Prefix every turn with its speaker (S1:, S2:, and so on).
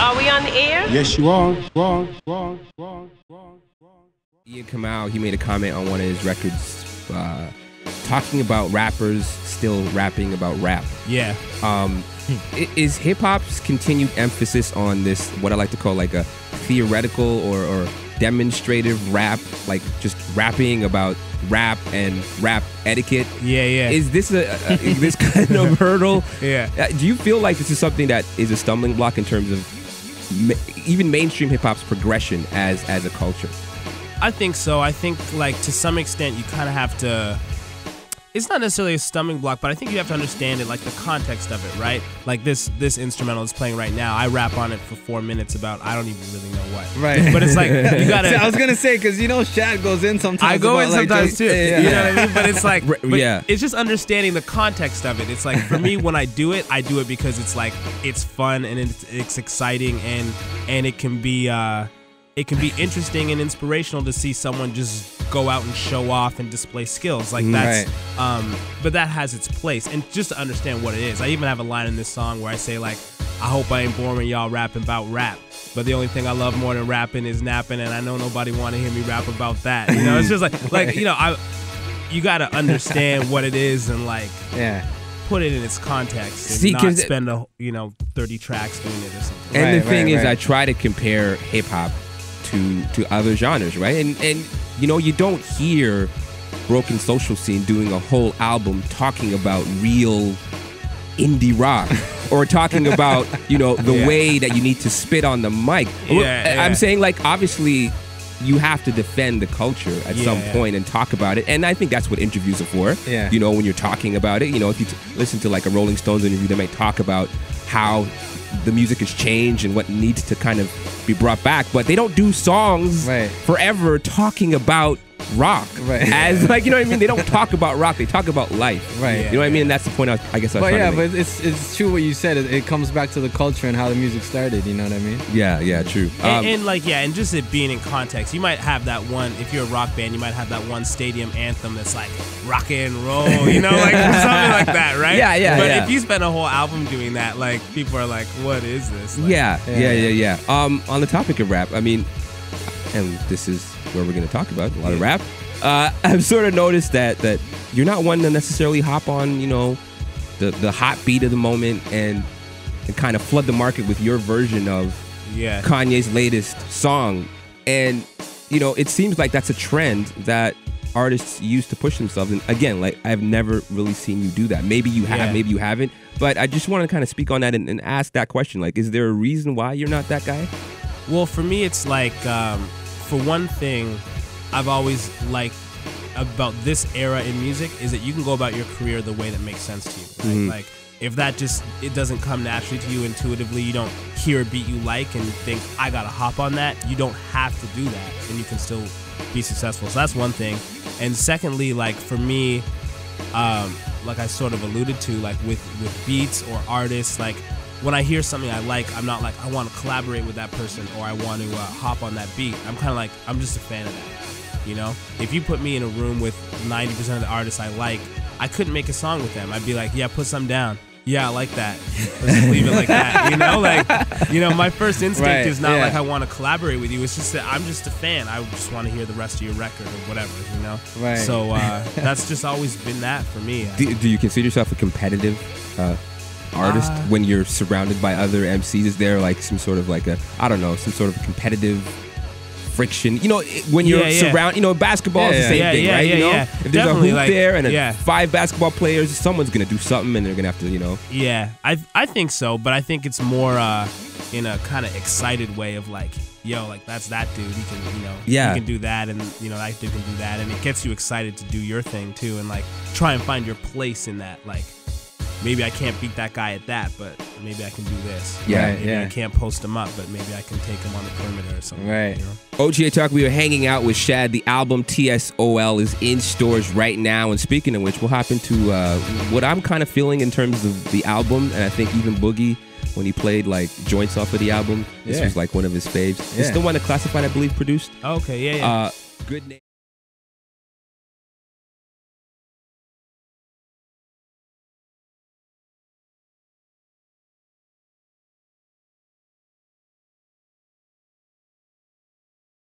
S1: Are we on the air?
S2: Yes, you are.
S3: Ian Kamau, he made a comment on one of his records talking about rappers still rapping about rap.
S4: Yeah.
S3: Is hip-hop's continued emphasis on this, what I like to call like a theoretical or demonstrative rap, like just rapping about rap and rap etiquette?
S4: Yeah.
S3: Is this this kind of hurdle?
S4: Yeah.
S3: Do you feel like this is something that is a stumbling block in terms of even mainstream hip-hop's progression as a culture?
S4: I think so. I think, like, to some extent, you kind of have to... It's not necessarily a stumbling block, but I think you have to understand it, like, the context of it, right? Like, this instrumental is playing right now. I rap on it for 4 minutes about I don't even really know what.
S5: Right.
S4: But it's like, you gotta...
S5: See, I was going to say, because, you know, Shad goes in sometimes.
S4: I go in sometimes, too.
S5: Yeah.
S4: You know what I mean? But it's like... But
S3: yeah.
S4: It's just understanding the context of it. It's like, for me, when I do it because it's, like, it's fun and it's exciting and it can be... It can be interesting and inspirational to see someone just go out and show off and display skills. Like, that's, but that has its place. And just to understand what it is. I even have a line in this song where I say, like, I hope I ain't boring when y'all rapping about rap. But the only thing I love more than rapping is napping, and I know nobody want to hear me rap about that. You know, it's just like you know, you got to understand what it is and, like, put it in its context and not spend 30 tracks doing it or something.
S3: And the thing is, I try to compare hip hop to other genres, right? And you know, you don't hear Broken Social Scene doing a whole album talking about real indie rock or talking about, you know, the way that you need to spit on the mic. I'm saying, like, obviously you have to defend the culture at some point and talk about it, and I think that's what interviews are for. You know, when you're talking about it, you know, if you listen to like a Rolling Stones interview, they might talk about how the music has changed and what needs to kind of be brought back, but they don't do songs forever talking about rock as like, you know what I mean? They don't talk about rock, they talk about life, you know what I mean? And that's the point I guess I was trying to make.
S5: But it's true what you said. It comes back to the culture and how the music started, you know what I mean?
S3: Yeah, true.
S4: And just it being in context, you might have that one, if you're a rock band, you might have that one stadium anthem that's like rock and roll, you know, like something like that, right? But if you spend a whole album doing that, like, people are like, what is this? Like,
S3: yeah. On the topic of rap, I mean, and this is where we're going to talk about a lot of rap. I've sort of noticed that you're not one to necessarily hop on, you know, the hot beat of the moment and kind of flood the market with your version of Kanye's latest song. And, you know, it seems like that's a trend that artists use to push themselves. And again, like, I've never really seen you do that. Maybe you have, maybe you haven't. But I just want to kind of speak on that and ask that question. Like, is there a reason why you're not that guy?
S4: Well, for me, it's like, for one thing, I've always liked about this era in music is that you can go about your career the way that makes sense to you. Right? Like, if that it doesn't come naturally to you intuitively, you don't hear a beat you like and think, I gotta hop on that. You don't have to do that, and you can still be successful. So that's one thing. And secondly, like, for me, like I sort of alluded to, like with beats or artists, like, when I hear something I like, I'm not like, I want to collaborate with that person or I want to hop on that beat. I'm kind of like, I'm just a fan of that, you know? If you put me in a room with 90% of the artists I like, I couldn't make a song with them. I'd be like, yeah, put some down. Yeah, I like that. Let's leave it like that, you know? Like, you know, my first instinct is not like I want to collaborate with you. It's just that I'm just a fan. I just want to hear the rest of your record or whatever, you know? So that's just always been that for me.
S3: Do you consider yourself a competitive artist when you're surrounded by other MCs? Is there like some sort of like some sort of competitive friction? You know, when you're surrounded, you know, basketball is the same thing, right? You know, if there's
S4: definitely,
S3: a hoop there and 5 basketball players, someone's gonna do something and they're gonna have to, you know.
S4: Yeah, I think so, but I think it's more in a kind of excited way of like, yo, like, that's that dude. He can, you know, he can do that, and, you know, that dude can do that, and it gets you excited to do your thing too, and like try and find your place in that. Like, maybe I can't beat that guy at that, but maybe I can do this. Maybe I can't post him up, but maybe I can take him on the perimeter or something. You know?
S3: OTA Talk, we are hanging out with Shad. The album TSOL is in stores right now. And speaking of which, we'll hop into what I'm kind of feeling in terms of the album. And I think even Boogie, when he played like joints off of the album, this was like one of his faves. It's the one that Classified, I believe, produced.
S4: Okay,
S3: Good name.